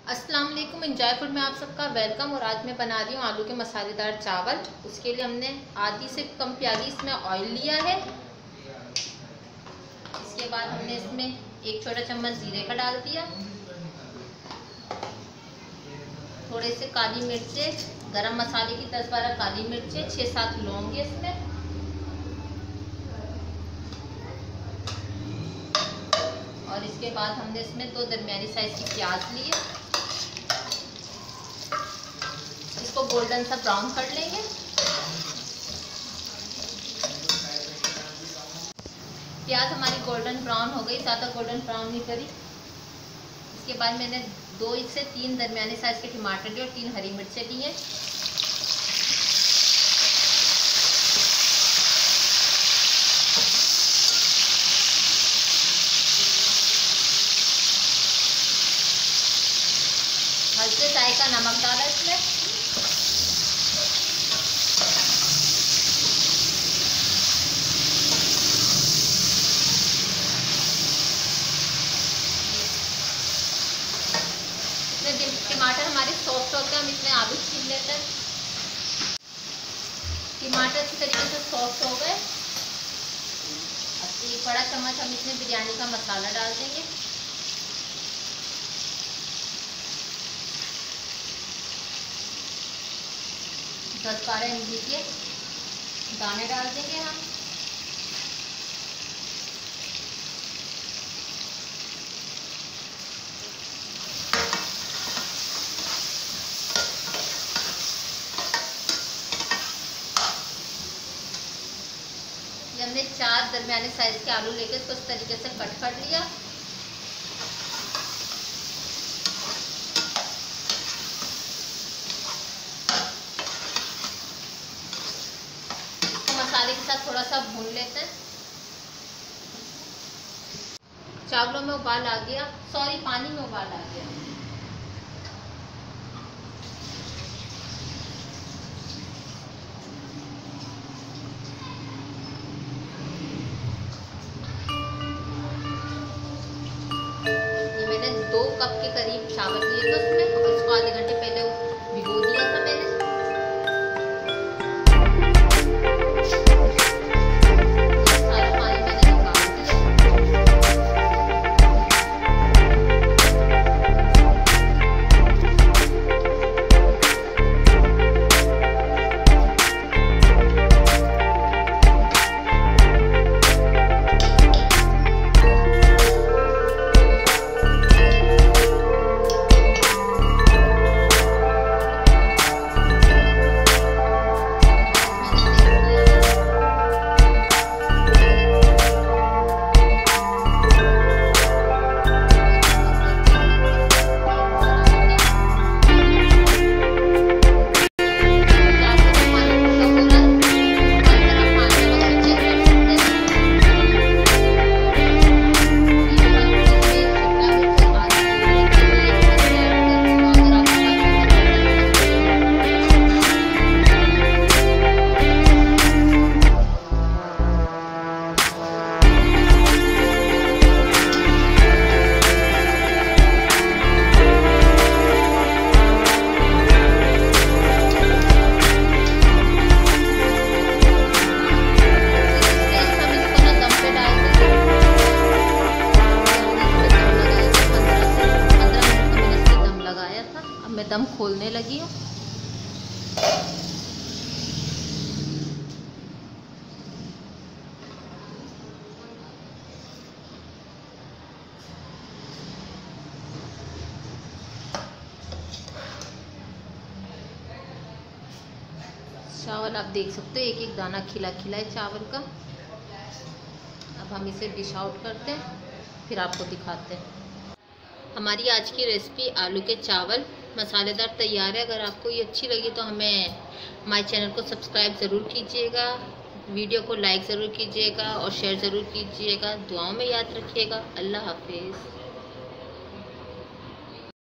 अस्सलाम वालेकुम। Enjoy food में आप सबका वेलकम। और आज मैं बना रही हूँ आलू के मसालेदार चावल। उसके लिए हमने आधी से कम प्याली इसमें ऑयल लिया है। इसके बाद हमने इसमें एक छोटा चम्मच जीरे का डाल दिया, थोड़े से काली मिर्चें, गरम मसाले की 10-12 काली मिर्चें, 6-7 लौंग इसमें, और इसके बाद हमने इसमें 2 दरमियानी साइज की प्याज ली है। इसको गोल्डन सा ब्राउन कर लेंगे। प्याज हमारी गोल्डन ब्राउन हो गई, ज़्यादा गोल्डन ब्राउन नहीं करी। इसके बाद मैंने 2 से 3 दरमियाने साइज के टमाटर लिए और 3 हरी मिर्चें ली हैं। हल्के जायका नमक डाला इसमें। टमाटर हमारे सॉफ्ट होते हैं, हम इसमें आलू छील लेते हैं। टमाटर अच्छी तरीके से सॉफ्ट हो गए। अब 1 बड़ा चम्मच हम इसमें बिरयानी का मसाला डाल देंगे। दस 12 इमली के दाने डाल देंगे हम। हमने 4 दरमियाने साइज के आलू लेकर इसको इस तरीके से कट कर लिया। इसको मसाले के साथ थोड़ा सा भून लेते हैं। चावलों में उबाल आ गया, पानी में उबाल आ गया। मैंने 2 कप के करीब चावल लिए थे उसमें, और इसको आधे घंटे पहले भिगो दिया था मैंने। सारा पानी मैंने निकाल दिया। मैं दम खोलने लगी हूँ। चावल आप देख सकते हो, एक एक दाना खिला खिला है चावल का। अब हम इसे डिश आउट करते हैं, फिर आपको दिखाते हैं। हमारी आज की रेसिपी आलू के चावल मसालेदार तैयार है। अगर आपको ये अच्छी लगी तो हमारे चैनल को सब्सक्राइब ज़रूर कीजिएगा, वीडियो को लाइक ज़रूर कीजिएगा और शेयर ज़रूर कीजिएगा। दुआओं में याद रखिएगा। अल्लाह हाफिज़।